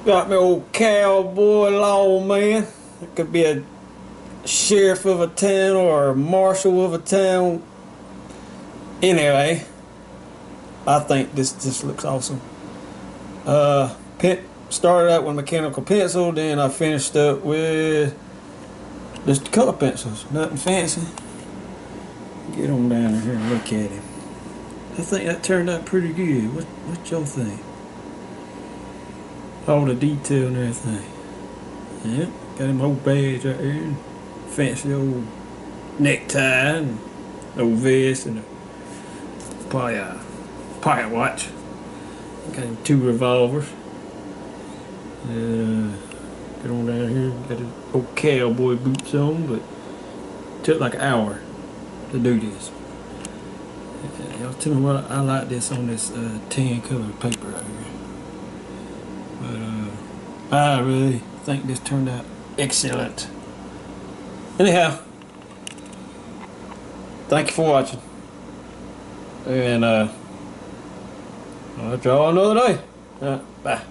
Got me old cowboy lawman. It could be a sheriff of a town or a marshal of a town. Anyway, I think this looks awesome. Started out with mechanical pencil, then I finished up with just color pencils. Nothing fancy. Get on down here and look at him. I think that turned out pretty good. What y'all think? All the detail and everything. Yeah, got him old badge right here. Fancy old necktie and old vest and a pocket watch. Got him 2 revolvers. Get on down here. Got his old cowboy boots on, but it took like an hour to do this. Y'all tell me what I like this on this tan colored paper right here. But I really think this turned out excellent. Anyhow, thank you for watching. And I'll draw another day. Bye.